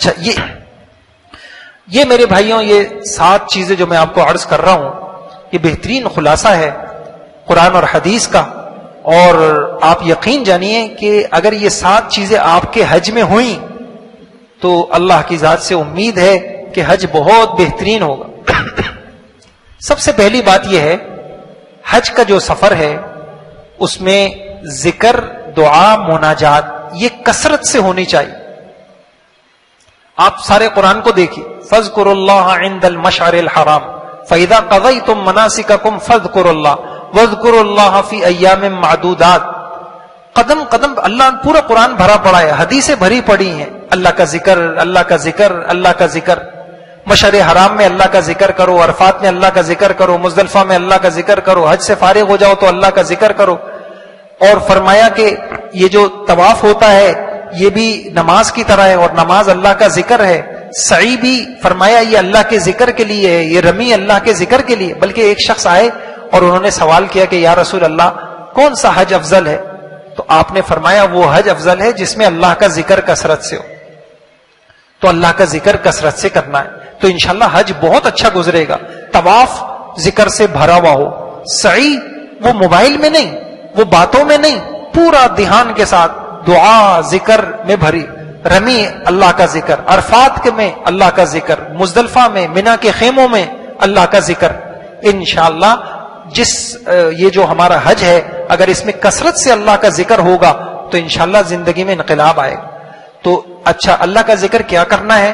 اچھا، یہ میرے بھائیوں، یہ 7 چیزیں جو میں آپ کو عرض کر رہا ہوں، یہ بہترین خلاصہ ہے قرآن اور حدیث کا. اور آپ یقین جانیے کہ اگر یہ 7 چیزیں آپ کے حج میں ہوئیں تو اللہ کی ذات سے امید ہے کہ حج بہت بہترین ہوگا. سب سے پہلی بات یہ ہے، حج کا جو سفر ہے اس میں ذکر، دعا، مناجات یہ کثرت سے ہونی چاہیے. آپ سارے قرآن کو دیکھیے، فاذکروا اللہ عند المشعر الحرام فاذا قضیتم مناسککم فاذکروا اللہ واذکروا اللہ فی ایام معدودات. قدم قدم اللہ، پورا قرآن بھرا پڑا ہے، حدیثیں بھری پڑی ہیں، اللہ کا ذکر، اللہ کا ذکر، اللہ کا ذکر. مشعر حرام میں اللہ کا ذکر کرو، عرفات میں اللہ کا ذکر کرو، مزدلفہ میں اللہ کا ذکر کرو، حج سے فارغ ہو جاؤ تو اللہ کا ذکر کرو. اور فرمایا کہ یہ جو طواف ہوتا ہے یہ بھی نماز کی طرح ہے، اور نماز اللہ کا ذکر ہے. سعی بھی فرمایا یہ اللہ کے ذکر کے لیے ہے، یہ رمی اللہ کے ذکر کے لیے. بلکہ ایک شخص آئے اور انہوں نے سوال کیا کہ یا رسول اللہ کون سا حج افضل ہے؟ تو آپ نے فرمایا وہ حج افضل ہے جس میں اللہ کا ذکر کثرت سے ہو. تو اللہ کا ذکر کثرت سے کرنا ہے تو انشاءاللہ حج بہت اچھا گزرے گا. طواف ذکر سے بھرا ہوا ہو، سعی وہ موبائل میں نہیں، وہ باتوں میں نہیں، پورا دھیان کے ساتھ دعا ذکر میں بھری، رمی اللہ کا ذکر، عرفات میں اللہ کا ذکر، مزدلفہ میں، منا کے خیموں میں اللہ کا ذکر. انشاءاللہ یہ جو ہمارا حج ہے اگر اس میں کثرت سے اللہ کا ذکر ہوگا تو انشاءاللہ زندگی میں انقلاب آئے گا. تو اچھا، اللہ کا ذکر کیا کرنا ہے؟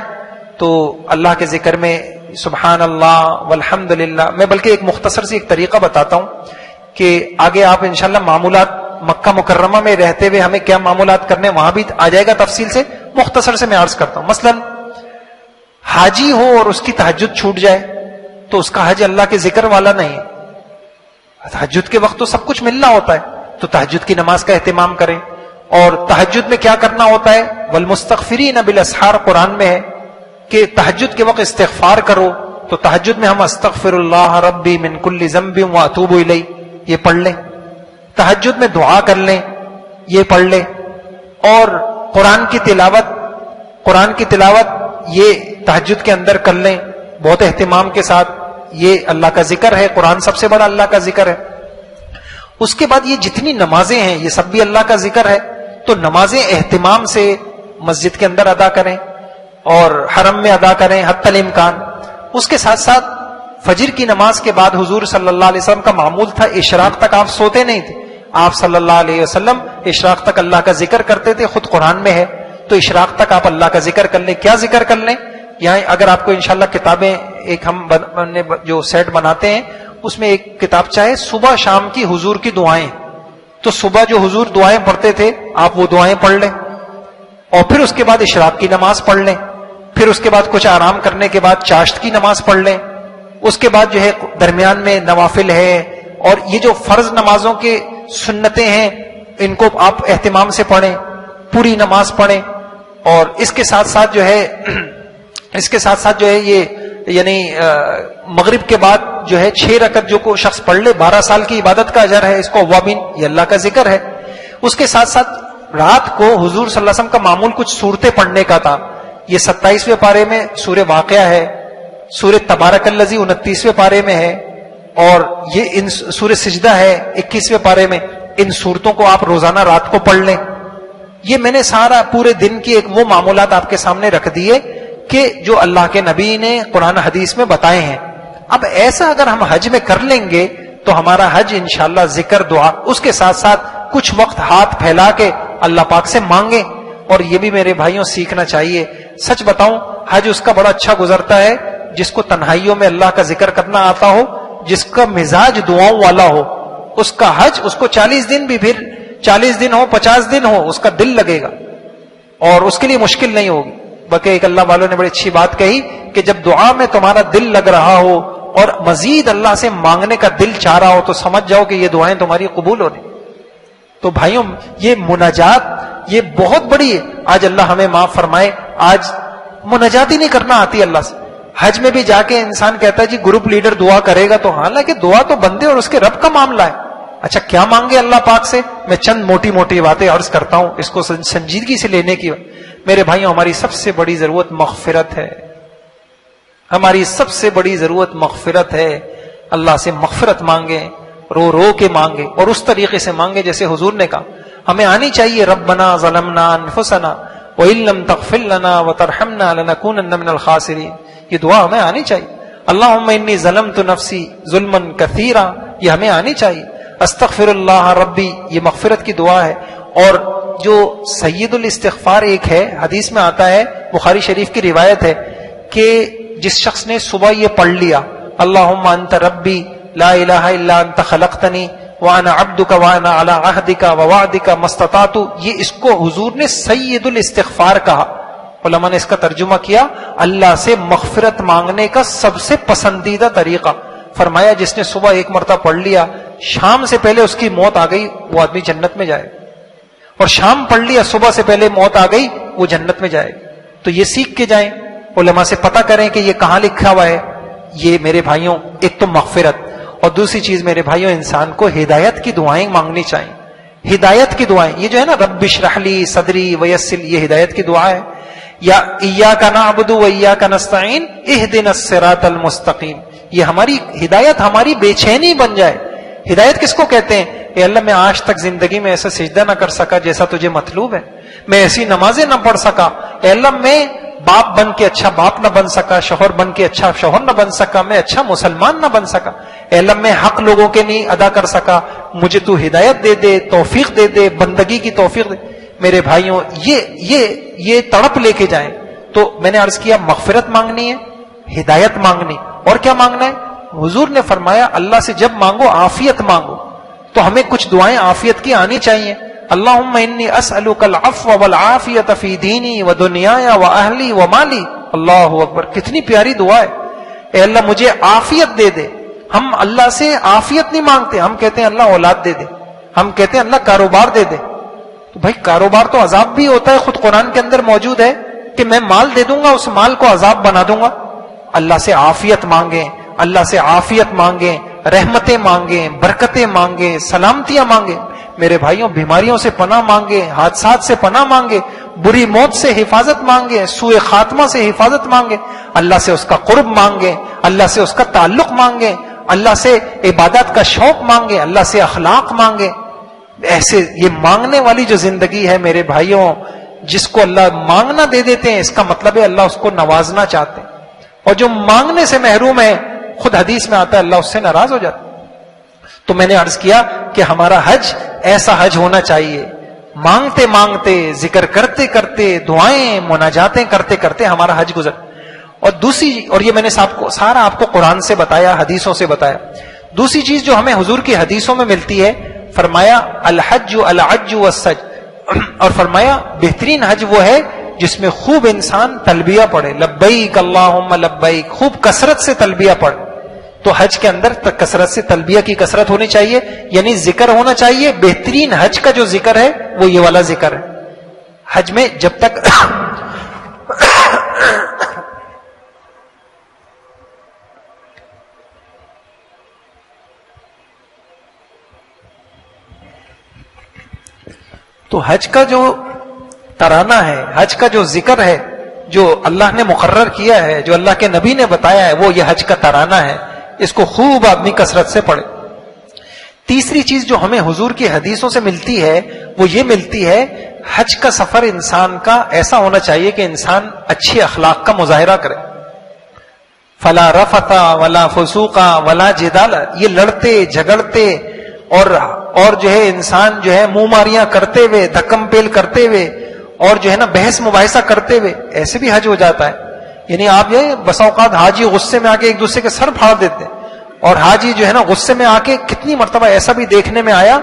تو اللہ کے ذکر میں سبحان اللہ والحمدللہ. میں بلکہ ایک مختصر سی ایک طریقہ بتاتا ہوں کہ آگے آپ انشاءاللہ معمولات مکہ مکرمہ میں رہتے ہوئے ہمیں کیا معمولات کرنے وہاں بھی آ جائے گا تفصیل سے. مختصر سے میں عرض کرتا ہوں. مثلا حاجی ہو اور اس کی تہجد چھوٹ جائے تو اس کا حج اللہ کے ذکر والا نہیں ہے. تہجد کے وقت تو سب کچھ ملنا ہوتا ہے تو تہجد کی نماز کا اہتمام کریں. اور تہجد میں کیا کرنا ہوتا ہے؟ والمستغفرین بالاسحار قرآن میں ہے کہ تہجد کے وقت استغفار کرو. تو تہجد میں ہم استغفر اللہ ربی من کل ذنب واتوب الیہ یہ پڑھ لیں. تہجد میں دعا کر لیں، یہ پڑھ لیں. اور قرآن کی تلاوت یہ تہجد کے اندر کر لیں بہت اہتمام کے ساتھ. یہ اللہ کا ذکر ہے، قرآن سب سے بڑا اللہ کا ذکر ہے. اس کے بعد یہ جتنی نمازیں ہیں یہ سب بھی اللہ کا ذکر ہے. تو نمازیں اہتمام سے مسجد کے اندر ادا کریں اور حرم میں ادا کریں حتی الامکان. اس کے ساتھ ساتھ فجر کی نماز کے بعد حضور صلی اللہ علیہ وسلم کا معمول تھا اشراق تک آپ سوتے نہیں تھے. آپ صلی اللہ علیہ وسلم اشراق تک اللہ کا ذکر کرتے تھے، خود قرآن میں ہے. تو اشراق تک آپ اللہ کا ذکر کر لیں. کیا ذکر کر لیں؟ یہاں اگر آپ کو انشاءاللہ کتابیں ایک ہم جو سیٹ بناتے ہیں اس میں ایک کتاب چاہے صبح شام کی حضور کی دعائیں. تو صبح جو حضور دعائیں پڑھتے تھے آپ وہ دعائیں پڑھ لیں اور پھر اس کے بعد اشراق کی نماز پڑھ لیں. پھر اس کے بعد کچھ آرام کرنے کے بعد چاشت کی نماز پڑھ لیں. اس کے بعد جو ہے درمیان میں نوافل ہے اور یہ جو فرض نمازوں کے سنتیں ہیں ان کو آپ اہتمام سے پڑھیں، پوری نماز پڑھیں. اور اس کے ساتھ ساتھ جو ہے یہ یعنی مغرب کے بعد جو ہے 6 رکعت جو کو شخص پڑھ لے 12 سال کی عبادت کا اجر ہے. اس کو اوابین یہ اللہ کا ذکر ہے. اس کے ساتھ ساتھ رات کو حضور صلی اللہ علیہ وسلم کا معمول کچھ سورتیں پڑھنے کا تھا. یہ 27ویں پارے میں سورہ واقعہ ہے، سورہ تبارک الذی 29ویں پارے میں ہے، اور یہ سورہ سجدہ ہے 21ویں پارے میں. ان صورتوں کو آپ روزانہ رات کو پڑھ لیں. یہ میں نے سارا پورے دن کی ایک وہ معمولات آپ کے سامنے رکھ دیے کہ جو اللہ کے نبی نے قرآن حدیث میں بتائے ہیں. اب ایسا اگر ہم حج میں کر لیں گے تو ہمارا حج انشاءاللہ ذکر دعا، اس کے ساتھ ساتھ کچھ وقت ہاتھ پھیلا کے اللہ پاک سے مانگیں. اور یہ بھی میرے بھائیوں سیکھنا چاہیے. سچ بتاؤں حج اس کا بڑا اچھا گزرتا ہے جس کو تنہائیوں میں اللہ کا ذکر کرنا آتا ہو، جس کا مزاج دعاؤں والا ہو. اس کا حج اس کو 40 دن بھی، پھر 40 دن ہو 50 دن ہو، اس کا دل لگے گا اور اس کے لیے مشکل نہیں ہوگی. بلکہ ایک اللہ والوں نے بڑی اچھی بات کہی کہ جب دعا میں تمہارا دل لگ رہا ہو اور مزید اللہ سے مانگنے کا دل چاہ رہا ہو تو سمجھ جاؤ کہ یہ دعائیں تمہاری قبول ہو رہی. تو بھائیوں یہ مناجات یہ بہت بڑی ہے. آج اللہ ہمیں معاف فرمائے، آج مناجات ہی نہیں کرنا آتی اللہ سے. حج میں بھی جا کے انسان کہتا ہے جی گروپ لیڈر دعا کرے گا، تو حالانکہ دعا تو بندے اور اس کے رب کا معاملہ ہے. اچھا کیا مانگے اللہ پاک سے؟ میں چند موٹی موٹی باتیں عرض کرتا ہوں، اس کو سنجیدگی سے لینے کی۔ میرے بھائیوں، ہماری سب سے بڑی ضرورت مغفرت ہے، ہماری سب سے بڑی ضرورت مغفرت ہے۔ اللہ سے مغفرت مانگیں، رو رو کے مانگے، اور اس طریقے سے مانگے جیسے حضور نے کہا۔ ہمیں آنی چاہیے ربنا ظلمنا انفسنا وَإِن لَّمْ تَغْفِرْ لَنَا وَتَرْحَمْنَا لَنَكُونَنَّ مِنَ الْخَاسِرِينَ، یہ دعا ہمیں آنی چاہیے۔ اللہم انی ظلمت نفسی ظلما کثیرا، یہ ہمیں آنی چاہیے۔ استغفر اللہ ربی، یہ مغفرت کی دعا ہے۔ اور جو سید الاستغفار ایک ہے، حدیث میں آتا ہے، بخاری شریف کی روایت ہے کہ جس شخص نے صبح یہ پڑھ لیا اللہم انت ربی لا الہ الا انت خلقتنی وانا عبدک وانا علی عہدک ووعدک ما استطعت، یہ اس کو حضور نے سید الاستغفار کہا۔ علماء نے اس کا ترجمہ کیا اللہ سے مغفرت مانگنے کا سب سے پسندیدہ طریقہ۔ فرمایا جس نے صبح ایک مرتبہ پڑھ لیا، شام سے پہلے اس کی موت آ گئی، وہ آدمی جنت میں جائے، اور شام پڑھ لیا صبح سے پہلے موت آ گئی، وہ جنت میں جائے۔ تو یہ سیکھ کے جائیں، علماء سے پتہ کریں کہ یہ کہاں لکھا ہوا ہے۔ یہ میرے بھائیوں ایک تو مغفرت، اور دوسری چیز میرے بھائیوں انسان کو ہدایت کی دعائیں مانگنی چاہیے۔ ہدایت کی دعائیں، یہ جو ہے نا رب اشرح لی صدری ویسر، یہ ہدایت کی دعا ہے۔ یا ایاک نعبد و ایاک نستعین اہدنا الصراط المستقیم، یہ ہماری ہدایت، ہماری بے چینی بن جائے۔ ہدایت کس کو کہتے ہیں؟ اے اللہ میں آج تک زندگی میں ایسا سجدہ نہ کر سکا جیسا تجھے مطلوب ہے، میں ایسی نمازیں نہ پڑھ سکا، اے اللہ میں باپ بن کے اچھا باپ نہ بن سکا، شوہر بن کے اچھا شوہر نہ بن سکا، میں اچھا مسلمان نہ بن سکا، اے اللہ میں حق لوگوں کے نہیں ادا کر سکا، مجھے تو ہدایت دے دے، توفیق دے دے، بندگی کی توفیق دے۔ میرے بھائیوں یہ تڑپ لے کے جائیں۔ تو میں نے عرض کیا مغفرت مانگنی ہے، ہدایت مانگنی، اور کیا مانگنا ہے؟ حضور نے فرمایا اللہ سے جب مانگو عافیت مانگو، تو ہمیں کچھ دعائیں عافیت کی آنی چاہیے۔ اللہم انی اسألک العفو والعافیت فی دینی و دنیای و اہلی و مالی، اللہ اکبر، کتنی پیاری دعا ہے۔ اے اللہ مجھے عافیت دے دے۔ ہم اللہ سے عافیت نہیں مانگتے، ہم کہتے ہیں اللہ اولاد دے دے، ہم کہتے ہیں اللہ کاروبار دے دے۔ تو بھائی کاروبار تو عذاب بھی ہوتا ہے، خود قرآن کے اندر موجود ہے کہ میں مال دے دوں گا، اس مال کو عذاب بنا دوں گا۔ اللہ سے عافیت مانگیں، اللہ سے عافیت مانگیں، رحمتیں مانگیں، برکتیں مانگیں، سلامتیاں مانگیں۔ میرے بھائیوں بیماریوں سے پناہ مانگیں، حادثات سے پناہ مانگیں، بری موت سے حفاظت مانگیں، سوء خاتمہ سے حفاظت مانگیں، اللہ سے اس کا قرب مانگیں، اللہ سے اس کا تعلق مانگیں، اللہ سے عبادت کا شوق مانگیں، اللہ سے اخلاق مانگیں۔ ایسے یہ مانگنے والی جو زندگی ہے میرے بھائیوں، جس کو اللہ مانگنا دے دیتے ہیں، اس کا مطلب ہے اللہ اس کو نوازنا چاہتے ہیں، اور جو مانگنے سے محروم ہے، خود حدیث میں آتا ہے اللہ اس سے ناراض ہو جاتا ہے۔ تو میں نے عرض کیا کہ ہمارا حج ایسا حج ہونا چاہیے، مانگتے مانگتے، ذکر کرتے کرتے، دعائیں مناجاتیں کرتے کرتے ہمارا حج گزر۔ اور دوسری، اور یہ میں نے سارا آپ کو قرآن سے بتایا، حدیثوں سے بتایا۔ دوسری چیز جو ہمیں حضور کی حدیثوں میں ملتی ہے، فرمایا الحج العج والسج، اور فرمایا بہترین حج وہ ہے جس میں خوب انسان تلبیہ پڑھے، لبیک اللہم لبیک، خوب کثرت سے تلبیہ پڑھ۔ تو حج کے اندر کثرت سے تلبیہ کی کثرت ہونی چاہیے، یعنی ذکر ہونا چاہیے۔ بہترین حج کا جو ذکر ہے وہ یہ والا ذکر ہے۔ حج میں جب تک تو حج کا جو ترانہ ہے، حج کا جو ذکر ہے، جو اللہ نے مقرر کیا ہے، جو اللہ کے نبی نے بتایا ہے، وہ یہ حج کا ترانہ ہے۔ اس کو خوب آدمی کثرت سے پڑھے۔ تیسری چیز جو ہمیں حضور کی حدیثوں سے ملتی ہے وہ یہ ملتی ہے، حج کا سفر انسان کا ایسا ہونا چاہیے کہ انسان اچھے اخلاق کا مظاہرہ کرے۔ فلا رفث ولا فسوق ولا جدال، یہ لڑتے جھگڑتے اور جو ہے انسان جو ہے منہ ماریاں کرتے ہوئے، دھکم پیل کرتے ہوئے، اور جو ہے نا بحث مباحثہ کرتے ہوئے، ایسے بھی حج ہو جاتا ہے۔ یعنی آپ یہ بسا اوقات حاجی غصے میں آ کے ایک دوسرے کے سر پھاڑ دیتے ہیں، اور حاجی جو ہے نا غصے میں آ کے، کتنی مرتبہ ایسا بھی دیکھنے میں آیا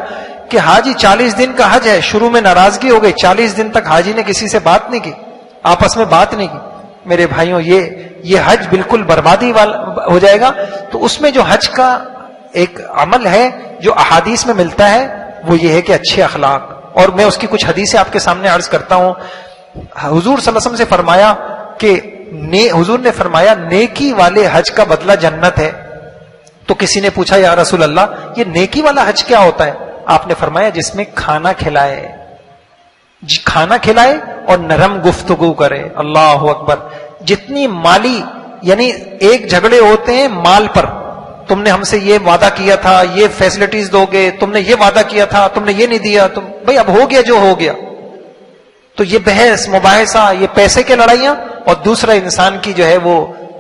کہ حاجی 40 دن کا حج ہے، شروع میں ناراضگی ہو گئی، 40 دن تک حاجی نے کسی سے بات نہیں کی، آپس میں بات نہیں کی۔ میرے بھائیوں یہ حج بالکل بربادی والا ہو جائے گا۔ تو اس میں جو حج کا ایک عمل ہے جو احادیث میں ملتا ہے وہ یہ ہے کہ اچھے اخلاق، اور میں اس کی کچھ حدیثیں آپ کے سامنے عرض کرتا ہوں۔ حضور صلی اللہ علیہ وسلم سے فرمایا کہ حضور نے فرمایا نیکی والے حج کا بدلہ جنت ہے، تو کسی نے پوچھا یا رسول اللہ یہ نیکی والا حج کیا ہوتا ہے؟ آپ نے فرمایا جس میں کھانا کھلائے، کھانا کھلائے اور نرم گفتگو کرے. اللہ اکبر. جتنی مالی یعنی ایک جھگڑے ہوتے ہیں مال پر، تم نے ہم سے یہ وعدہ کیا تھا، یہ فیسلٹیز دو گے، تم نے یہ وعدہ کیا تھا، تم نے یہ نہیں دیا، تم بھائی اب ہو گیا جو ہو گیا. تو یہ بحث مباحثہ، یہ پیسے کے لڑائیاں. اور دوسرا انسان کی جو ہے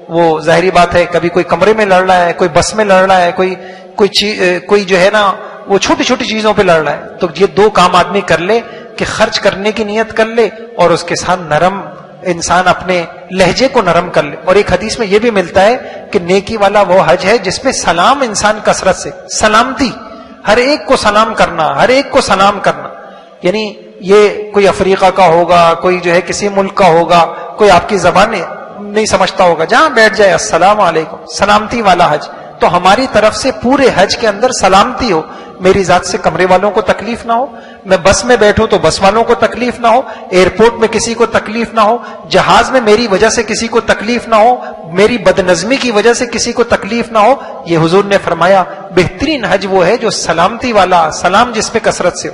وہ ظاہری بات ہے، کبھی کوئی کمرے میں لڑ رہا ہے، کوئی بس میں لڑ رہا ہے، کوئی جو ہے نا وہ چھوٹی چھوٹی چیزوں پہ لڑ رہا ہے. تو یہ دو کام آدمی کر لے کہ خرچ کرنے کی نیت کر لے اور اس کے ساتھ نرم انسان اپنے لہجے کو نرم کر لے. اور ایک حدیث میں یہ بھی ملتا ہے کہ نیکی والا وہ حج ہے جس میں سلام انسان کثرت سے، سلامتی، ہر ایک کو سلام کرنا، ہر ایک کو سلام کرنا. یعنی یہ کوئی افریقہ کا ہوگا، کوئی جو ہے کسی ملک کا ہوگا، کوئی آپ کی زبان نہیں سمجھتا ہوگا، جہاں بیٹھ جائے السلام علیکم، سلامتی والا حج. تو ہماری طرف سے پورے حج کے اندر سلامتی ہو. میری ذات سے کمرے والوں کو تکلیف نہ ہو، میں بس میں بیٹھوں تو بس والوں کو تکلیف نہ ہو، ایئرپورٹ میں کسی کو تکلیف نہ ہو، جہاز میں میری وجہ سے کسی کو تکلیف نہ ہو، میری بدنظمی کی وجہ سے کسی کو تکلیف نہ ہو. یہ حضور نے فرمایا بہترین حج وہ ہے جو سلامتی والا، سلام جس پہ کثرت سے ہو.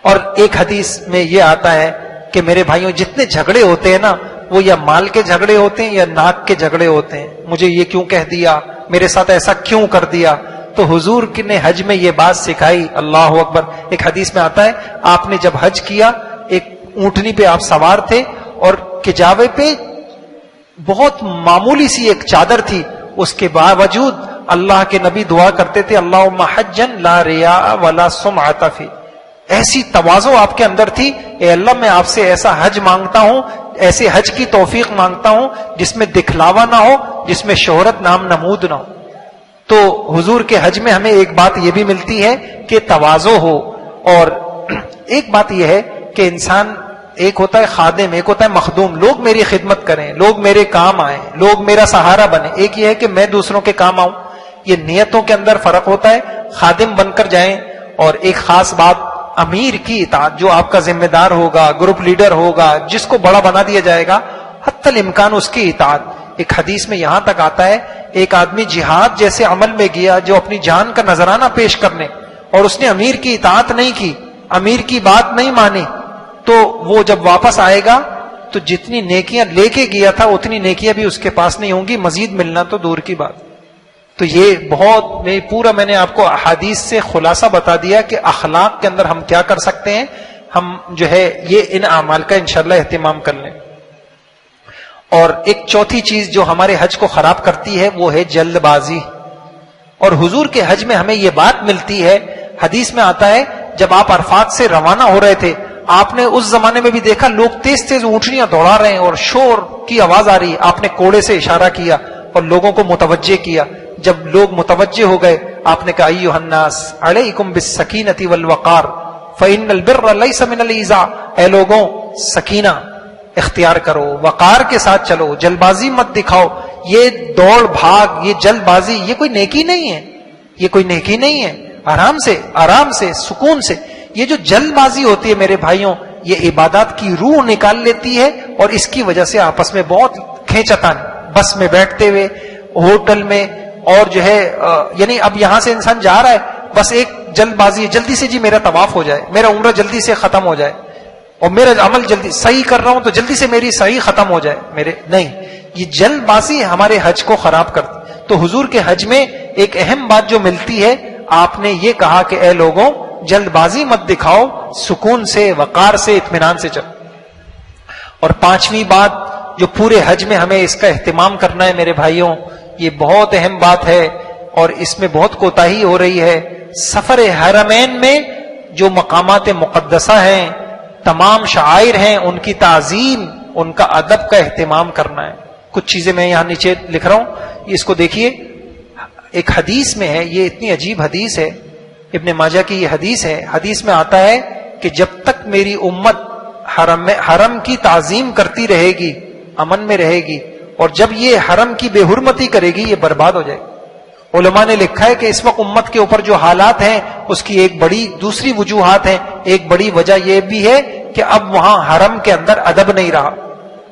اور ایک حدیث میں یہ آتا ہے کہ میرے بھائیوں جتنے جھگڑے ہوتے ہیں نا وہ یا مال کے جھگڑے ہوتے ہیں یا ناک کے جھگڑے ہوتے ہیں. مجھے یہ کیوں کہہ دیا، میرے ساتھ ایسا کیوں کر دیا. تو حضور نے حج میں یہ بات سکھائی. اللہ اکبر. ایک حدیث میں آتا ہے آپ نے جب حج کیا ایک اونٹنی پہ آپ سوار تھے اور کجاوے پہ بہت معمولی سی ایک چادر تھی، اس کے باوجود اللہ کے نبی دعا کرتے تھے اللہم حجن لا ریا ولا سمعۃ فی. ایسی تواضع آپ کے اندر تھی، اے اللہ میں آپ سے ایسا حج مانگتا ہوں، ایسے حج کی توفیق مانگتا ہوں جس میں دکھلاوا نہ ہو، جس میں شہرت نام نمود نہ ہو. تو حضور کے حج میں ہمیں ایک بات یہ بھی ملتی ہے کہ تواضع ہو. اور ایک بات یہ ہے کہ انسان ایک ہوتا ہے خادم، ایک ہوتا ہے مخدوم. لوگ میری خدمت کریں، لوگ میرے کام آئیں، لوگ میرا سہارا بنے. ایک یہ ہے کہ میں دوسروں کے کام آؤں. یہ نیتوں کے اندر فرق ہوتا ہے. خادم بن کر جائیں. اور ایک خاص بات، امیر کی اطاعت، جو آپ کا ذمہ دار ہوگا، گروپ لیڈر ہوگا، جس کو بڑا بنا دیا جائے گا، حتی الامکان اس کی اطاعت. ایک حدیث میں یہاں تک آتا ہے ایک آدمی جہاد جیسے عمل میں گیا جو اپنی جان کا نذرانہ پیش کرنے، اور اس نے امیر کی اطاعت نہیں کی، امیر کی بات نہیں مانی، تو وہ جب واپس آئے گا تو جتنی نیکیاں لے کے گیا تھا اتنی نیکیاں بھی اس کے پاس نہیں ہوں گی، مزید ملنا تو دور کی بات. تو یہ بہت پورا میں نے آپ کو احادیث سے خلاصہ بتا دیا کہ اخلاق کے اندر ہم کیا کر سکتے ہیں. ہم جو ہے یہ ان اعمال کا انشاءاللہ اہتمام کر لیں. اور ایک چوتھی چیز جو ہمارے حج کو خراب کرتی ہے وہ ہے جلد بازی. اور حضور کے حج میں ہمیں یہ بات ملتی ہے، حدیث میں آتا ہے جب آپ عرفات سے روانہ ہو رہے تھے، آپ نے اس زمانے میں بھی دیکھا لوگ تیز تیز اونٹنیاں دوڑا رہے ہیں اور شور کی آواز آ رہی. آپ نے کوڑے سے اشارہ کیا اور لوگوں کو متوجہ کیا. جب لوگ متوجہ ہو گئے آپ نے کہا ایھا الناس علیکم بالسکینۃ والوقار فإن البر لیس من الایذاء. اے لوگوں سکینہ اختیار کرو، وقار کے ساتھ چلو، جلد بازی مت دکھاؤ. یہ دوڑ بھاگ، یہ جلد بازی، یہ کوئی نیکی نہیں ہے، یہ کوئی نیکی نہیں ہے. آرام سے سکون سے. یہ جو جلد بازی ہوتی ہے میرے بھائیوں، یہ عبادات کی روح نکال لیتی ہے اور اس کی وجہ سے آپس میں بہت کھینچتان. بس میں بیٹھتے ہوئے، ہوٹل میں، اور جو ہے یعنی اب یہاں سے انسان جا رہا ہے بس ایک جلد بازی، جلدی سے جی میرا طواف ہو جائے، میرا عمرہ جلدی سے ختم ہو جائے، اور میرا عمل جلدی صحیح کر رہا ہوں تو جلدی سے میری صحیح ختم ہو جائے. نہیں، یہ جلد بازی ہمارے حج کو خراب کرتی. تو حضور کے حج میں ایک اہم بات جو ملتی ہے، آپ نے یہ کہا کہ اے لوگوں جلد بازی مت دکھاؤ، سکون سے، وقار سے، اطمینان سے چلو. اور پانچویں بات جو پورے حج میں ہمیں اس کا اہتمام کرنا ہے میرے بھائیوں، یہ بہت اہم بات ہے اور اس میں بہت کوتاہی ہو رہی ہے. سفر حرمین میں جو مقامات مقدسہ ہیں، تمام شعائر ہیں، ان کی تعظیم، ان کا ادب کا اہتمام کرنا ہے. کچھ چیزیں میں یہاں نیچے لکھ رہا ہوں، اس کو دیکھیے. ایک حدیث میں ہے، یہ اتنی عجیب حدیث ہے، ابن ماجہ کی یہ حدیث ہے. حدیث میں آتا ہے کہ جب تک میری امت حرم کی تعظیم کرتی رہے گی، امن میں رہے گی، اور جب یہ حرم کی بے حرمتی کرے گی یہ برباد ہو جائے گی. علماء نے لکھا ہے کہ اس وقت امت کے اوپر جو حالات ہیں اس کی ایک بڑی دوسری وجوہات ہیں. ایک بڑی وجہ یہ بھی ہے کہ اب وہاں حرم کے اندر ادب نہیں رہا.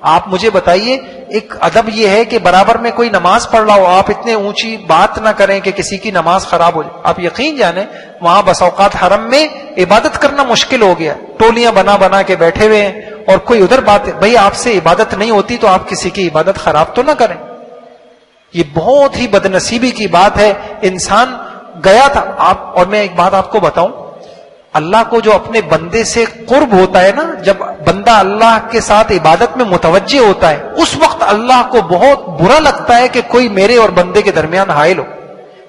آپ مجھے بتائیے، ایک ادب یہ ہے کہ برابر میں کوئی نماز پڑھ رہا ہو، آپ اتنے اونچی بات نہ کریں کہ کسی کی نماز خراب ہو جائے. آپ یقین جانیں وہاں بس اوقات حرم میں عبادت کرنا مشکل ہو گیا، ٹولیاں بنا بنا کے بیٹھے ہوئے ہیں اور کوئی ادھر بات ہے. بھائی آپ سے عبادت نہیں ہوتی تو آپ کسی کی عبادت خراب تو نہ کریں. یہ بہت ہی بدنصیبی کی بات ہے. انسان گیا تھا آپ، اور میں ایک بات آپ کو بتاؤں، اللہ کو جو اپنے بندے سے قرب ہوتا ہے نا، جب بندہ اللہ کے ساتھ عبادت میں متوجہ ہوتا ہے، اس وقت اللہ کو بہت برا لگتا ہے کہ کوئی میرے اور بندے کے درمیان حائل ہو.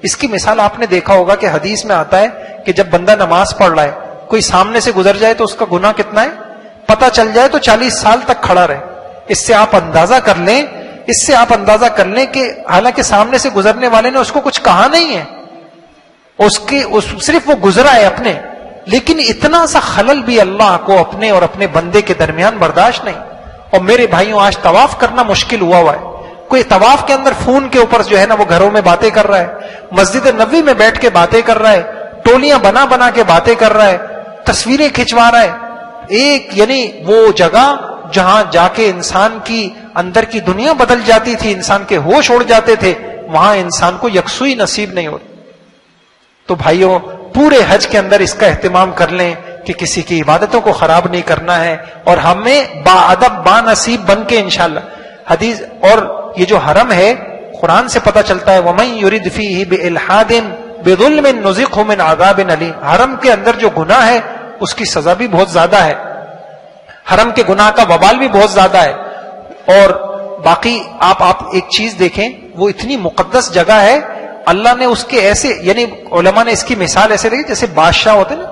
اس کی مثال آپ نے دیکھا ہوگا کہ حدیث میں آتا ہے کہ جب بندہ نماز پڑھ رہا ہے، کوئی سامنے سے گزر جائے تو اس کا گناہ کتنا ہے پتہ چل جائے تو 40 سال تک کھڑا رہے. اس سے آپ اندازہ کر لیں کہ حالانکہ سامنے سے گزرنے والے نے اس کو کچھ کہا نہیں ہے، صرف وہ گزرا ہے اپنے، لیکن اتنا سا خلل بھی اللہ کو اپنے اور اپنے بندے کے درمیان برداشت نہیں. اور میرے بھائیوں آج طواف کرنا مشکل ہوا ہے. کوئی طواف کے اندر فون کے اوپر جو ہے نا وہ گھروں میں باتیں کر رہا ہے، مسجد نبوی میں بیٹھ کے باتیں کر رہا ہے، ٹولیاں بنا بنا کے باتیں کر رہا ہے، تصویریں کھنچوا رہا ہے. یعنی وہ جگہ جہاں جا کے انسان کی اندر کی دنیا بدل جاتی تھی، انسان کے ہوش اڑ جاتے تھے، وہاں انسان کو یکسوئی نصیب نہیں ہوتی. تو بھائیوں پورے حج کے اندر اس کا اہتمام کر لیں کہ کسی کی عبادتوں کو خراب نہیں کرنا ہے، اور ہمیں با ادب با نصیب بن کے انشاءاللہ حدیث. اور یہ جو حرم ہے قرآن سے پتہ چلتا ہے وَمَن يُرِدْ فِيهِ بِإِلْحَادٍ بِظُلْمٍ نُذِقْهُ مِنْ عَذَابٍ أَلِيمٍ. حرم کے اندر جو گناہ ہے اس کی سزا بھی بہت زیادہ ہے، حرم کے گناہ کا وبال بھی بہت زیادہ ہے. اور باقی آپ ایک چیز دیکھیں، وہ اتنی مقدس جگہ ہے، اللہ نے اس کے ایسے، یعنی علماء نے اس کی مثال ایسے دی جیسے بادشاہ ہوتے ہیں نا،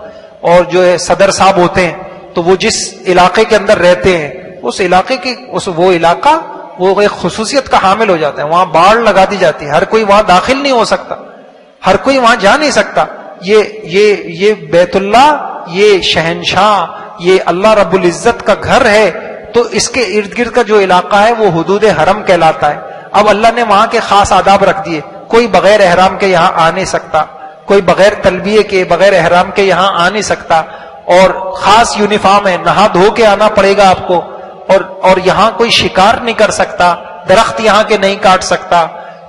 اور جو ہے صدر صاحب ہوتے ہیں، تو وہ جس علاقے کے اندر رہتے ہیں اس علاقے کی وہ علاقہ وہ ایک خصوصیت کا حامل ہو جاتا ہے. وہاں باڑ لگا دی جاتی ہے، ہر کوئی وہاں داخل نہیں ہو سکتا، ہر کوئی وہاں جا نہیں سکتا. یہ بیت اللہ، یہ شہنشاہ، یہ اللہ رب العزت کا گھر ہے، تو اس کے ارد گرد کا جو علاقہ ہے وہ حدود حرم کہلاتا ہے. اب اللہ نے وہاں کے خاص آداب رکھ دیے، کوئی بغیر احرام کے یہاں آ نہیں سکتا، کوئی بغیر تلبیے کے بغیر احرام کے یہاں آ نہیں سکتا، اور خاص یونیفارم ہے، نہا دھو کے آنا پڑے گا آپ کو، اور یہاں کوئی شکار نہیں کر سکتا، درخت یہاں کے نہیں کاٹ سکتا.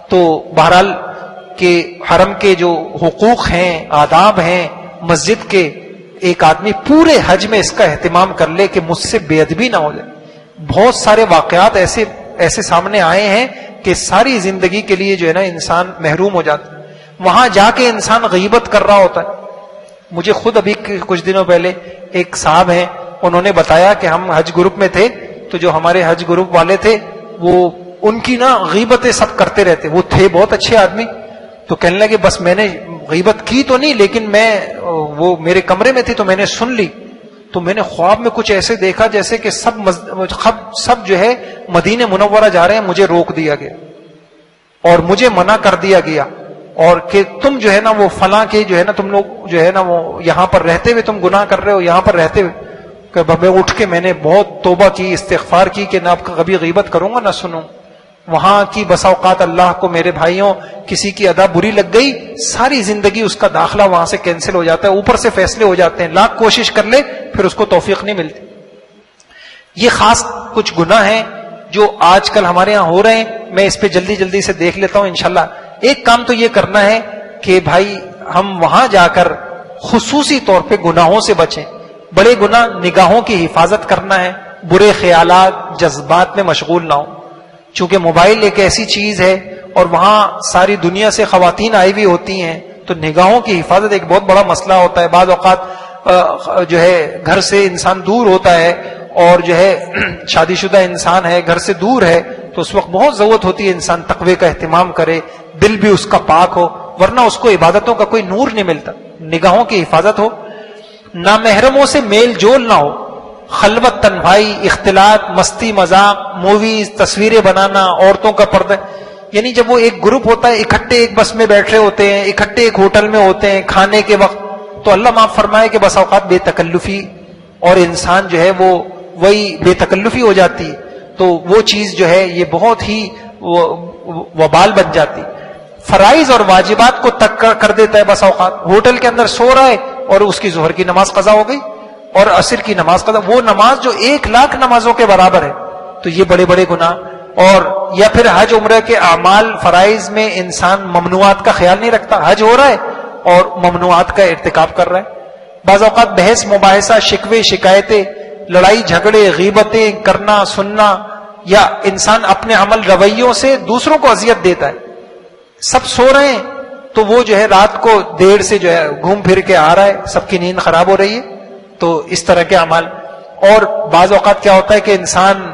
تو بہرحال کہ حرم کے جو حقوق ہیں، آداب ہیں مسجد کے، ایک آدمی پورے حج میں اس کا اہتمام کر لے کہ مجھ سے بے ادبی نہ ہو جائے. بہت سارے واقعات ایسے سامنے آئے ہیں کہ ساری زندگی کے لیے جو ہے نا انسان محروم ہو جاتا ہے. وہاں جا کے انسان غیبت کر رہا ہوتا ہے. مجھے خود ابھی کچھ دنوں پہلے ایک صاحب ہیں، انہوں نے بتایا کہ ہم حج گروپ میں تھے، تو جو ہمارے حج گروپ والے تھے وہ ان کی نا غیبتیں سب کرتے رہتے. وہ تھے بہت اچھے آدمی، تو کہنے لگے بس میں نے غیبت کی تو نہیں، لیکن وہ میرے کمرے میں تھی تو میں نے سن لی. تو میں نے خواب میں کچھ ایسے دیکھا جیسے کہ سب جو ہے مدینہ منورہ جا رہے ہیں. مجھے روک دیا گیا اور مجھے منع کر دیا گیا، اور کہ تم جو ہے نا وہ فلاں کے جو ہے نا تم لوگ جو ہے نا وہ یہاں پر رہتے ہوئے تم گناہ کر رہے ہو، یہاں پر رہتے ہوئے. کہ میں اٹھ کے میں نے بہت توبہ کی، استغفار کی کہ نہ آپ کا کبھی غیبت کروں گا نہ سنوں. وہاں کی بسا اوقات اللہ کو میرے بھائیوں کسی کی ادا بری لگ گئی، ساری زندگی اس کا داخلہ وہاں سے کینسل ہو جاتا ہے، اوپر سے فیصلے ہو جاتے ہیں، لاکھ کوشش کر لے پھر اس کو توفیق نہیں ملتی. یہ خاص کچھ گناہ ہیں جو آج کل ہمارے ہاں ہو رہے ہیں. میں اس پہ جلدی سے دیکھ لیتا ہوں انشاءاللہ. ایک کام تو یہ کرنا ہے کہ بھائی ہم وہاں جا کر خصوصی طور پہ گناہوں سے بچیں. بڑے گناہ، نگاہوں کی حفاظت کرنا ہے، برے خیالات جذبات میں مشغول نہ ہوں. چونکہ موبائل ایک ایسی چیز ہے اور وہاں ساری دنیا سے خواتین آئی ہوئی ہوتی ہیں، تو نگاہوں کی حفاظت ایک بہت بڑا مسئلہ ہوتا ہے. بعض اوقات جو ہے گھر سے انسان دور ہوتا ہے اور جو ہے شادی شدہ انسان ہے، گھر سے دور ہے، تو اس وقت بہت ضرورت ہوتی ہے انسان تقوی کا اہتمام کرے، دل بھی اس کا پاک ہو، ورنہ اس کو عبادتوں کا کوئی نور نہیں ملتا. نگاہوں کی حفاظت ہو، نامحرموں سے میل جول نہ ہو، خلوت، تنہائی، اختلاط، مستی، مذاق، موویز، تصویریں بنانا، عورتوں کا پردہ. یعنی جب وہ ایک گروپ ہوتا ہے، اکٹھے ایک بس میں بیٹھے ہوتے ہیں، اکٹھے ایک ہوٹل میں ہوتے ہیں کھانے کے وقت، تو اللہ معاف فرمائے کہ بس اوقات بے تکلفی اور انسان جو ہے وہ وہی بے تکلفی ہو جاتی ہے. تو وہ چیز جو ہے یہ بہت ہی وبال بن جاتی. فرائض اور واجبات کو تک کر دیتا ہے. بس اوقات ہوٹل کے اندر سو رہا ہے اور اس کی ظہر کی نماز قضا ہو گئی اور عصر کی نماز قضا. وہ نماز جو 1,00,000 نمازوں کے برابر ہے، تو یہ بڑے بڑے گناہ. اور یا پھر حج عمرہ کے اعمال فرائض میں انسان ممنوعات کا خیال نہیں رکھتا، حج ہو رہا ہے اور ممنوعات کا ارتکاب کر رہا ہے. بعض اوقات بحث مباحثہ، شکوے شکایتیں، لڑائی جھگڑے، غیبتیں کرنا سننا، یا انسان اپنے عمل رویوں سے دوسروں کو اذیت دیتا ہے. سب سو رہے ہیں تو وہ جو ہے رات کو دیر سے جو ہے گھوم پھر کے آ رہا ہے، سب کی نیند خراب ہو رہی ہے. تو اس طرح کے اعمال. اور بعض اوقات کیا ہوتا ہے کہ انسان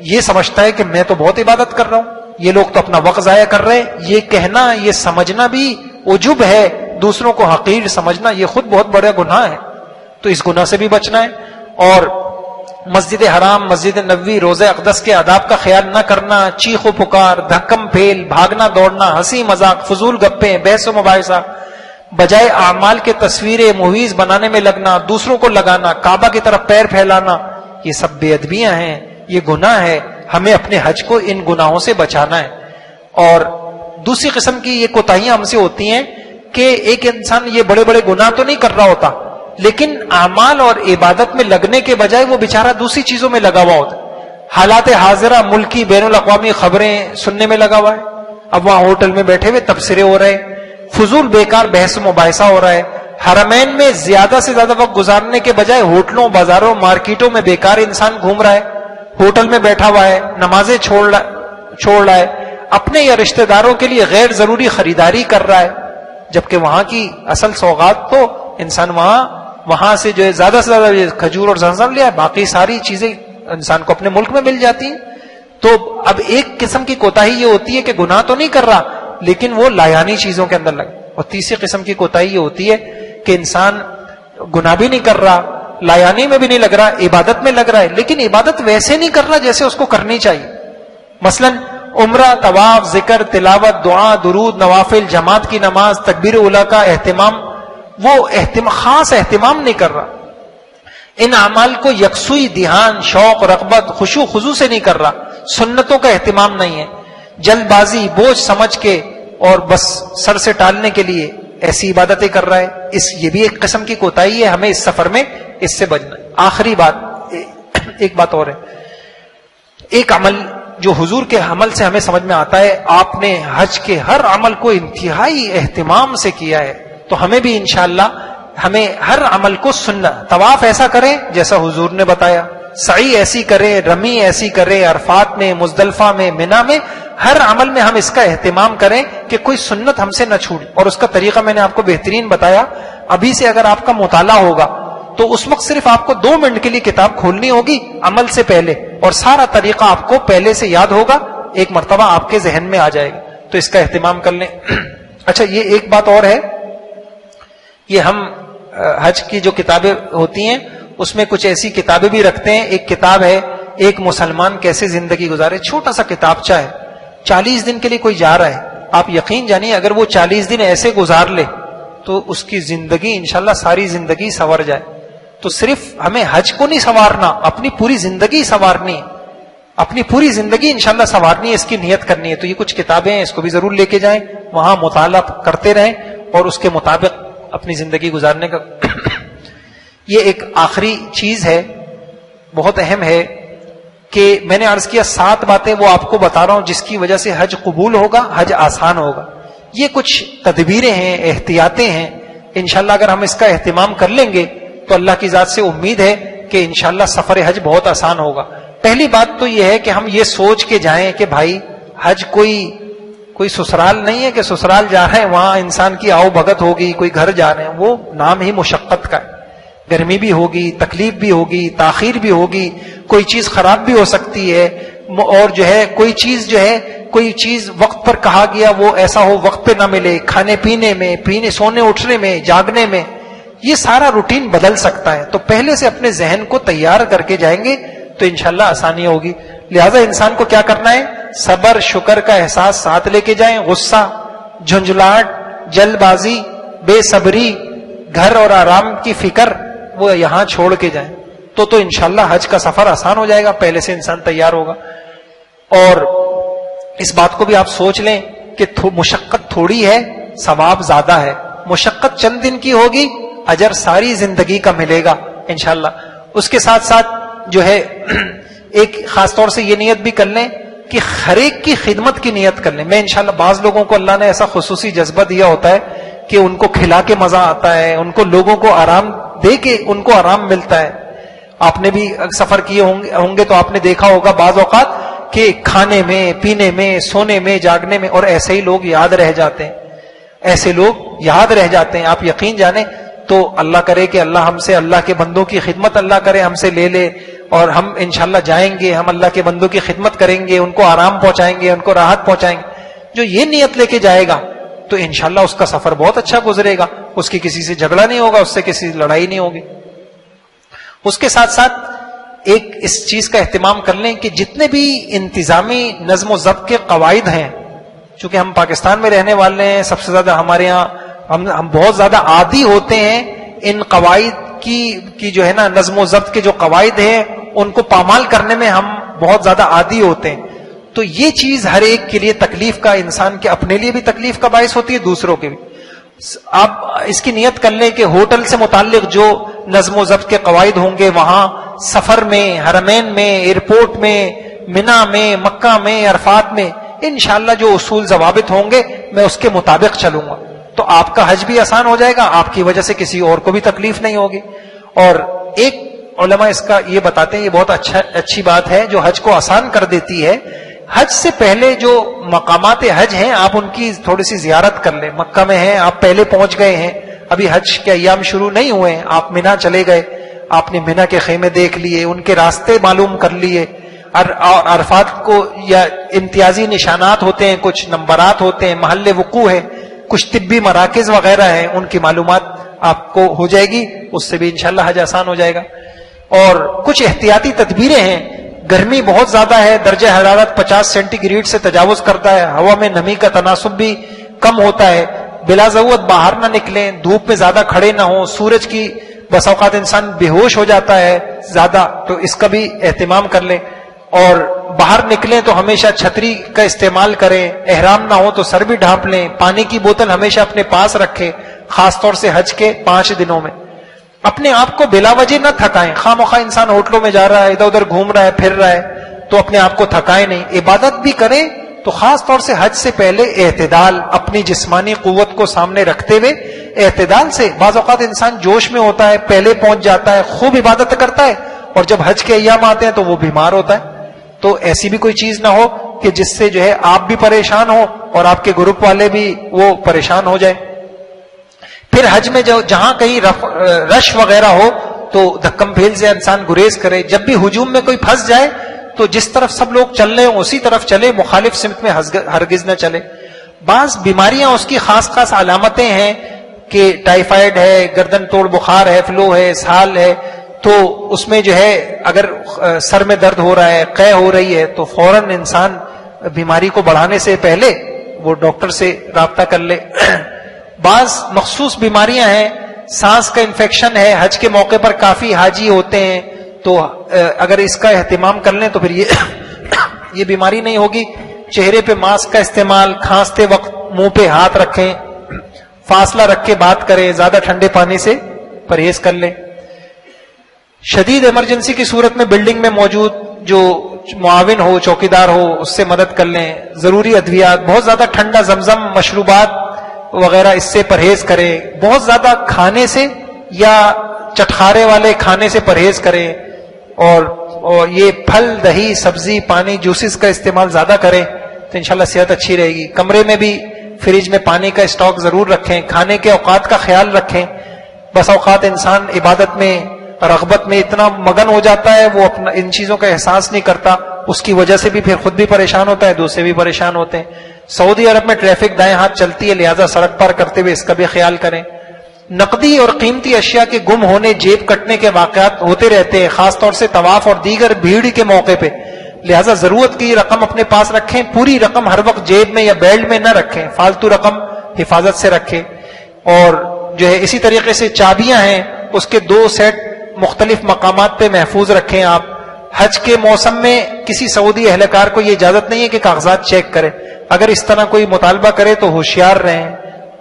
یہ سمجھتا ہے کہ میں تو بہت عبادت کر رہا ہوں، یہ لوگ تو اپنا وقت ضائع کر رہے ہیں. یہ کہنا، یہ سمجھنا بھی عجب ہے، دوسروں کو حقیر سمجھنا یہ خود بہت بڑا گناہ ہے. تو اس گناہ سے بھی بچنا ہے. اور مسجد حرام، مسجد نبوی، روضہ اقدس کے آداب کا خیال نہ کرنا، چیخ و پکار، دھکم پھیل، بھاگنا دوڑنا، ہنسی مذاق، فضول گپیں، بحث و مباحثہ، بجائے اعمال کے تصویریں مویز بنانے میں لگنا، دوسروں کو لگانا، کعبہ کی طرف پیر پھیلانا، یہ سب بے ادبیاں ہیں، یہ گناہ ہے. ہمیں اپنے حج کو ان گناہوں سے بچانا ہے. اور دوسری قسم کی یہ کوتاہیاں ہم سے ہوتی ہیں کہ ایک انسان یہ بڑے بڑے گناہ تو نہیں کر رہا ہوتا، لیکن اعمال اور عبادت میں لگنے کے بجائے وہ بیچارہ دوسری چیزوں میں لگا ہوا ہوتا ہے. حالات حاضرہ، ملکی بین الاقوامی خبریں سننے میں لگا ہوا ہے. اب وہاں ہوٹل میں بیٹھے ہوئے تبصرے ہو رہے ہیں، فضول بیکار بحث و مباحثہ ہو رہا ہے. حرمین میں زیادہ سے زیادہ وقت گزارنے کے بجائے ہوٹلوں، بازاروں، مارکیٹوں میں بیکار انسان گھوم رہا ہے، ہوٹل میں بیٹھا ہوا ہے، نمازیں چھوڑ رہا ہے، اپنے یا رشتہ داروں کے لیے غیر ضروری خریداری کر رہا ہے، جبکہ وہاں کی اصل سوغات تو انسان وہاں سے جو ہے زیادہ سے زیادہ کھجور اور زمزم لیا ہے، باقی ساری چیزیں انسان کو اپنے ملک میں مل جاتی ہیں. تو اب ایک قسم کی کوتاہی یہ ہوتی ہے کہ گناہ تو نہیں کر رہا لیکن وہ لایانی چیزوں کے اندر لگا. اور تیسری قسم کی کوتاہی یہ ہوتی ہے کہ انسان گناہ بھی نہیں کر رہا، لایانی میں بھی نہیں لگ رہا، عبادت میں لگ رہا ہے، لیکن عبادت ویسے نہیں کر رہا جیسے اس کو کرنی چاہیے. مثلا عمرہ، طواف، ذکر، تلاوت، دعا، درود، نوافل، جماعت کی نماز، تکبیر اولیٰ کا اہتمام، وہ خاص اہتمام نہیں کر رہا. ان اعمال کو یکسوئی دھیان، شوق، رغبت، خشوع خضوع سے نہیں کر رہا. سنتوں کا اہتمام نہیں ہے، جلد بازی، بوجھ سمجھ کے اور بس سر سے ٹالنے کے لیے ایسی عبادتیں کر رہا ہے. یہ بھی ایک قسم کی کوتاہی ہے، ہمیں اس سفر میں اس سے بچنا ہے. آخری بات، ایک بات اور ہے. ایک عمل جو حضور کے عمل سے ہمیں سمجھ میں آتا ہے، آپ نے حج کے ہر عمل کو انتہائی اہتمام سے کیا ہے، تو ہمیں بھی انشاءاللہ ہمیں ہر عمل کو سننا. طواف ایسا کریں جیسا حضور نے بتایا، سعی ایسی کریں، رمی ایسی کریں، عرفات میں، مزدلفہ میں، منا میں، ہر عمل میں ہم اس کا اہتمام کریں کہ کوئی سنت ہم سے نہ چھوڑے. اور اس کا طریقہ میں نے آپ کو بہترین بتایا. ابھی سے اگر آپ کا مطالعہ ہوگا تو اس وقت صرف آپ کو 2 منٹ کے لیے کتاب کھولنی ہوگی عمل سے پہلے، اور سارا طریقہ آپ کو پہلے سے یاد ہوگا، ایک مرتبہ آپ کے ذہن میں آ جائے گا. تو اس کا اہتمام کر لیں. اچھا، یہ ایک بات اور ہے، یہ ہم حج کی جو کتابیں ہوتی ہیں اس میں کچھ ایسی کتابیں بھی رکھتے ہیں. ایک کتاب ہے ایک مسلمان کیسے زندگی گزارے، چھوٹا سا کتابچہ ہے. 40 دن کے لیے کوئی جا رہا ہے، آپ یقین جانیے اگر وہ 40 دن ایسے گزار لے تو اس کی زندگی انشاءاللہ ساری زندگی سنور جائے. تو صرف ہمیں حج کو نہیں سنوارنا، اپنی پوری زندگی سنوارنی ہے، اپنی پوری زندگی انشاءاللہ سنوارنی ہے، اس کی نیت کرنی ہے. تو یہ کچھ کتابیں ہیں، اس کو بھی ضرور لے کے جائیں، وہاں مطالعہ کرتے رہیں اور اس کے مطابق اپنی زندگی گزارنے کا. یہ ایک آخری چیز ہے، بہت اہم ہے، کہ میں نے عرض کیا 7 باتیں وہ آپ کو بتا رہا ہوں جس کی وجہ سے حج قبول ہوگا، حج آسان ہوگا. یہ کچھ تدبیریں ہیں، احتیاطیں ہیں. انشاءاللہ اگر ہم اس کا اہتمام کر لیں گے تو اللہ کی ذات سے امید ہے کہ انشاءاللہ سفر حج بہت آسان ہوگا. پہلی بات تو یہ ہے کہ ہم یہ سوچ کے جائیں کہ بھائی حج کوئی سسرال نہیں ہے کہ سسرال جا رہے ہیں وہاں انسان کی آؤ بھگت ہوگی، کوئی گھر جا رہے ہیں. وہ نام ہی مشقت کا ہے. گرمی بھی ہوگی، تکلیف بھی ہوگی، تاخیر بھی ہوگی، کوئی چیز خراب بھی ہو سکتی ہے، اور جو ہے کوئی چیز وقت پر کہا گیا وہ ایسا ہو وقت پہ نہ ملے، کھانے پینے میں، سونے اٹھنے میں، جاگنے میں، یہ سارا روٹین بدل سکتا ہے. تو پہلے سے اپنے ذہن کو تیار کر کے جائیں گے تو انشاءاللہ آسانی ہوگی. لہذا انسان کو کیا کرنا ہے، صبر شکر کا احساس ساتھ لے کے جائیں. غصہ، جھنجھلاہٹ، جلد بازی، بے صبری، گھر اور آرام کی فکر وہ یہاں چھوڑ کے جائیں تو انشاءاللہ حج کا سفر آسان ہو جائے گا. پہلے سے انسان تیار ہوگا. اور اس بات کو بھی آپ سوچ لیں کہ مشقت تھوڑی ہے، ثواب زیادہ ہے. مشقت چند دن کی ہوگی، اجر ساری زندگی کا ملے گا انشاءاللہ. اس کے ساتھ ساتھ جو ہے ایک خاص طور سے یہ نیت بھی کر لیں کہ ہر ایک کی خدمت کی نیت کر لیں. میں انشاءاللہ بعض لوگوں کو اللہ نے ایسا خصوصی جذبہ دیا ہوتا ہے کہ ان کو کھلا کے مزہ آتا ہے, ان کو لوگوں کو آرام دے کے ان کو آرام ملتا ہے. آپ نے بھی سفر کیے ہوں گے تو آپ نے دیکھا ہوگا بعض اوقات کہ کھانے میں, پینے میں, سونے میں, جاگنے میں, اور ایسے ہی لوگ یاد رہ جاتے ہیں, ایسے لوگ یاد رہ جاتے ہیں. آپ یقین جانیں تو اللہ کرے کہ اللہ ہم سے اللہ کے بندوں کی خدمت اللہ کرے ہم سے لے لے, اور ہم انشاءاللہ جائیں گے, ہم اللہ کے بندوں کی خدمت کریں گے, ان کو آرام پہنچائیں گے, ان کو راحت پہنچائیں گے. جو یہ نیت لے کے جائے گا تو انشاءاللہ اس کا سفر بہت اچھا گزرے گا, اس کی کسی سے جھگڑا نہیں ہوگا, اس سے کسی سے لڑائی نہیں ہوگی. اس کے ساتھ ساتھ ایک اس چیز کا اہتمام کر لیں کہ جتنے بھی انتظامی نظم و ضبط کے قواعد ہیں, چونکہ ہم پاکستان میں رہنے والے ہیں, سب سے زیادہ ہمارے یہاں ہم بہت زیادہ عادی ہوتے ہیں ان قواعد کی جو ہے نا نظم و ضبط کے جو قواعد ہیں ان کو پامال کرنے میں ہم بہت زیادہ عادی ہوتے ہیں. تو یہ چیز ہر ایک کے لیے تکلیف کا, انسان کے اپنے لیے بھی تکلیف کا باعث ہوتی ہے, دوسروں کے بھی. آپ اس کی نیت کر لیں کہ ہوٹل سے متعلق جو نظم و ضبط کے قواعد ہوں گے وہاں سفر میں, حرمین میں, ایئرپورٹ میں, منا میں, مکہ میں, عرفات میں, انشاءاللہ جو اصول ضوابط ہوں گے میں اس کے مطابق چلوں گا, تو آپ کا حج بھی آسان ہو جائے گا, آپ کی وجہ سے کسی اور کو بھی تکلیف نہیں ہوگی. اور ایک علماء اس کا یہ بتاتے ہیں, یہ بہت اچھی بات ہے جو حج کو آسان کر دیتی ہے. حج سے پہلے جو مقامات حج ہیں آپ ان کی تھوڑی سی زیارت کر لیں. مکہ میں ہیں, آپ پہلے پہنچ گئے ہیں, ابھی حج کے ایام شروع نہیں ہوئے ہیں, آپ منا چلے گئے, آپ نے منا کے خیمے دیکھ لیے, ان کے راستے معلوم کر لیے. عرفات کو یا امتیازی نشانات ہوتے ہیں, کچھ نمبرات ہوتے ہیں, محل وقوع ہے, کچھ طبی مراکز وغیرہ ہیں, ان کی معلومات آپ کو ہو جائے گی, اس سے بھی انشاءاللہ حج آسان ہو جائے گا. اور کچھ احتیاطی تدبیریں ہیں. گرمی بہت زیادہ ہے, درجہ حرارت 50 سینٹی گریڈ سے تجاوز کرتا ہے, ہوا میں نمی کا تناسب بھی کم ہوتا ہے, بلا ضرورت باہر نہ نکلیں, دھوپ میں زیادہ کھڑے نہ ہوں, سورج کی بس اوقات انسان بے ہوش ہو جاتا ہے زیادہ, تو اس کا بھی اہتمام کر لیں. اور باہر نکلیں تو ہمیشہ چھتری کا استعمال کریں, احرام نہ ہو تو سر بھی ڈھانپ لیں, پانی کی بوتل ہمیشہ اپنے پاس رکھیں, خاص طور سے حج کے 5 دنوں میں. اپنے آپ کو بلا وجہ نہ تھکائیں, خواہ مخواہ انسان ہوٹلوں میں جا رہا ہے, ادھر ادھر گھوم رہا ہے, پھر رہا ہے, تو اپنے آپ کو تھکائیں نہیں. عبادت بھی کریں تو خاص طور سے حج سے پہلے اعتدال, اپنی جسمانی قوت کو سامنے رکھتے ہوئے اعتدال سے. بعض اوقات انسان جوش میں ہوتا ہے, پہلے پہنچ جاتا ہے, خوب عبادت کرتا ہے, اور جب حج کے ایام آتے ہیں تو وہ بیمار ہوتا ہے. تو ایسی بھی کوئی چیز نہ ہو کہ جس سے جو ہے آپ بھی پریشان ہو اور آپ کے گروپ والے بھی وہ پریشان ہو جائے. پھر حج میں جہاں کہیں رش وغیرہ ہو تو دھکم پھیل سے انسان گریز کرے. جب بھی ہجوم میں کوئی پھنس جائے تو جس طرف سب لوگ چل رہے ہوں اسی طرف چلے, مخالف سمت میں ہرگز نہ چلے. بعض بیماریاں اس کی خاص خاص علامتیں ہیں کہ ٹائیفائڈ ہے, گردن توڑ بخار ہے, فلو ہے, اسہال ہے, تو اس میں جو ہے اگر سر میں درد ہو رہا ہے, قے ہو رہی ہے, تو فوراً انسان بیماری کو بڑھانے سے پہلے وہ ڈاکٹر سے رابطہ کر لے. بعض مخصوص بیماریاں ہیں, سانس کا انفیکشن ہے, حج کے موقع پر کافی حاجی ہوتے ہیں, تو اگر اس کا اہتمام کر لیں تو پھر یہ بیماری نہیں ہوگی. چہرے پہ ماسک کا استعمال, کھانستے وقت منہ پہ ہاتھ رکھیں, فاصلہ رکھ کے بات کریں, زیادہ ٹھنڈے پانی سے پرہیز کر لیں. شدید ایمرجنسی کی صورت میں بلڈنگ میں موجود جو معاون ہو, چوکیدار ہو, اس سے مدد کر لیں. ضروری ادویات, بہت زیادہ ٹھنڈا زمزم, مشروبات وغیرہ اس سے پرہیز کریں. بہت زیادہ کھانے سے یا چٹخارے والے کھانے سے پرہیز کریں, اور یہ پھل, دہی, سبزی, پانی, جوسز کا استعمال زیادہ کریں تو انشاءاللہ صحت اچھی رہے گی. کمرے میں بھی فریج میں پانی کا اسٹاک ضرور رکھیں. کھانے کے اوقات کا خیال رکھیں. بس اوقات انسان عبادت میں, رغبت میں اتنا مگن ہو جاتا ہے وہ اپنا ان چیزوں کا احساس نہیں کرتا, اس کی وجہ سے بھی پھر خود بھی پریشان ہوتا ہے, دوسرے بھی پریشان ہوتے ہیں. سعودی عرب میں ٹریفک دائیں ہاتھ چلتی ہے, لہذا سڑک پار کرتے ہوئے اس کا بھی خیال کریں. نقدی اور قیمتی اشیاء کے گم ہونے, جیب کٹنے کے واقعات ہوتے رہتے ہیں, خاص طور سے طواف اور دیگر بھیڑ کے موقع پہ, لہذا ضرورت کی رقم اپنے پاس رکھیں. پوری رقم ہر وقت جیب میں یا بیلٹ میں نہ رکھیں, فالتو رقم حفاظت سے رکھیں. اور جو ہے اسی طریقے سے چابیاں ہیں, اس کے 2 سیٹ مختلف مقامات پہ محفوظ رکھیں آپ. حج کے موسم میں کسی سعودی اہلکار کو یہ اجازت نہیں ہے کہ کاغذات چیک کرے. اگر اس طرح کوئی مطالبہ کرے تو ہوشیار رہیں,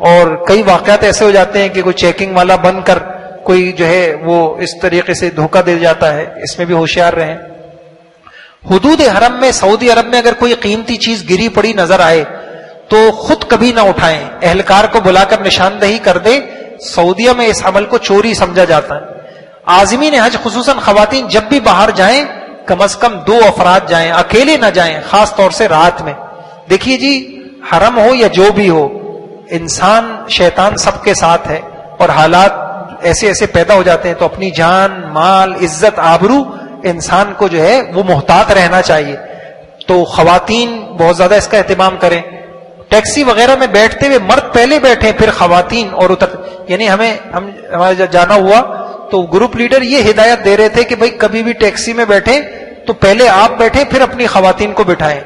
اور کئی واقعات ایسے ہو جاتے ہیں کہ کوئی چیکنگ والا بن کر کوئی جو ہے وہ اس طریقے سے دھوکہ دے جاتا ہے, اس میں بھی ہوشیار رہیں. حدود حرم میں سعودی عرب میں اگر کوئی قیمتی چیز گری پڑی نظر آئے تو خود کبھی نہ اٹھائیں، اہلکار کو بلا کر نشاندہی کر دیں. سعودیہ میں اس عمل کو چوری سمجھا جاتا ہے. عازمین حج خصوصاً خواتین جب بھی باہر جائیں کم از کم 2 افراد جائیں، اکیلے نہ جائیں، خاص طور سے رات میں. دیکھیے جی، حرم ہو یا جو بھی ہو، انسان شیطان سب کے ساتھ ہے اور حالات ایسے ایسے پیدا ہو جاتے ہیں، تو اپنی جان، مال، عزت، آبرو انسان کو جو ہے وہ محتاط رہنا چاہیے. تو خواتین بہت زیادہ اس کا اہتمام کریں. ٹیکسی وغیرہ میں بیٹھتے ہوئے مرد پہلے بیٹھے پھر خواتین اور یعنی ہمارا جانا ہوا تو گروپ لیڈر یہ ہدایت دے رہے تھے کہ بھائی کبھی بھی ٹیکسی میں بیٹھے تو پہلے آپ بیٹھے پھر اپنی خواتین کو بٹھائیں،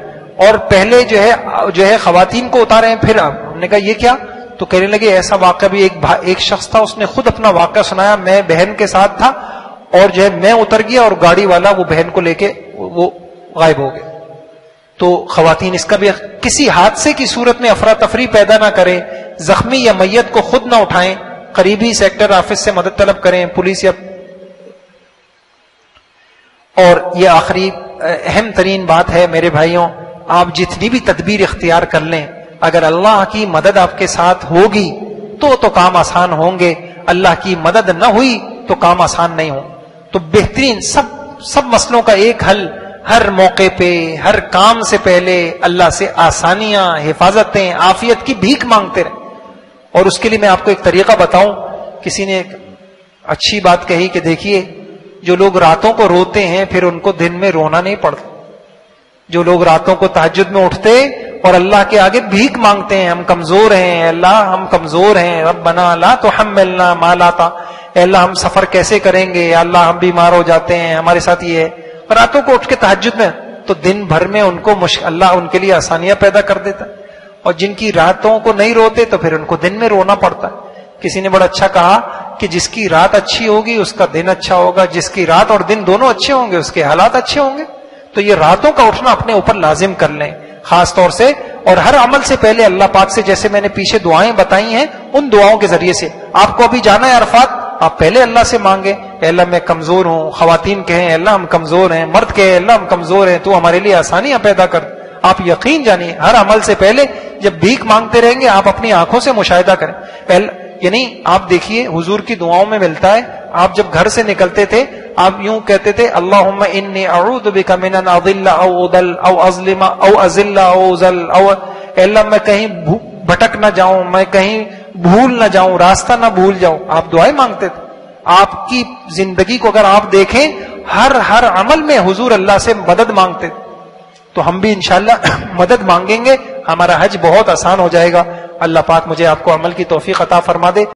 اور پہلے جو ہے خواتین کو اتاریں پھر آپ. ہم نے کہا یہ کیا؟ تو کہنے لگے ایسا واقعہ بھی ایک شخص تھا، اس نے خود اپنا واقعہ سنایا. میں بہن کے ساتھ تھا اور جو ہے میں اتر گیا اور گاڑی والا وہ بہن کو لے کے وہ غائب ہو گئے. تو خواتین اس کا بھی کسی حادثے کی صورت میں افراتفری پیدا نہ کریں، زخمی یا میت کو خود نہ اٹھائیں، قریبی سیکٹر آفس سے مدد طلب کریں، پولیس یا. اور یہ آخری اہم ترین بات ہے میرے بھائیوں، آپ جتنی بھی تدبیر اختیار کر لیں، اگر اللہ کی مدد آپ کے ساتھ ہوگی تو کام آسان ہوں گے، اللہ کی مدد نہ ہوئی تو کام آسان نہیں ہوں. تو بہترین سب مسئلوں کا ایک حل، ہر موقع پہ ہر کام سے پہلے اللہ سے آسانیاں، حفاظتیں، عافیت کی بھیک مانگتے رہیں. اور اس کے لیے میں آپ کو ایک طریقہ بتاؤں. کسی نے ایک اچھی بات کہی کہ دیکھیے، جو لوگ راتوں کو روتے ہیں پھر ان کو دن میں رونا نہیں پڑتا. جو لوگ راتوں کو تہجد میں اٹھتے اور اللہ کے آگے بھیک مانگتے ہیں، ہم کمزور ہیں اللہ، ہم کمزور ہیں، ربنا لا تحملنا ما لا طاقت، اے اللہ ہم سفر کیسے کریں گے، یا اللہ ہم بیمار ہو جاتے ہیں، ہمارے ساتھ یہ ہے. راتوں کو اٹھ کے تہجد میں تو دن بھر میں ان کو اللہ ان کے لیے آسانیاں پیدا کر دیتا ہے. اور جن کی راتوں کو نہیں روتے تو پھر ان کو دن میں رونا پڑتا ہے. کسی نے بڑا اچھا کہا کہ جس کی رات اچھی ہوگی اس کا دن اچھا ہوگا، جس کی رات اور دن دونوں اچھے ہوں گے اس کے حالات اچھے ہوں گے. تو یہ راتوں کا اٹھنا اپنے اوپر لازم کر لیں خاص طور سے. اور ہر عمل سے پہلے اللہ پاک سے، جیسے میں نے پیچھے دعائیں بتائی ہیں، ان دعاؤں کے ذریعے سے آپ کو ابھی جانا ہے عرفات، آپ پہلے اللہ سے مانگیں، اے اللہ میں کمزور ہوں. خواتین کہیں اللہ ہم کمزور ہیں، مرد کہیں اللہ ہم کمزور ہیں، تو ہمارے لیے آسانیاں پیدا کر. آپ یقین جانیے ہر عمل سے پہلے جب بھیک مانگتے رہیں گے آپ اپنی آنکھوں سے مشاہدہ کریں. یعنی آپ دیکھیے حضور کی دعاؤں میں ملتا ہے، آپ جب گھر سے نکلتے تھے آپ یوں کہتے تھے اللہم انی اعوذ بک من ان اضل او اضل او اظلم او ازل او ازل، او اے اللہ میں کہیں بھٹک نہ جاؤں، میں کہیں بھول نہ جاؤں، راستہ نہ بھول جاؤں. آپ دعائیں مانگتے تھے. آپ کی زندگی کو اگر آپ دیکھیں ہر عمل میں حضور اللہ سے مدد مانگتے تھے. تو ہم بھی انشاءاللہ مدد مانگیں گے، ہمارا حج بہت آسان ہو جائے گا. اللہ پاک مجھے آپ کو عمل کی توفیق عطا فرما دے.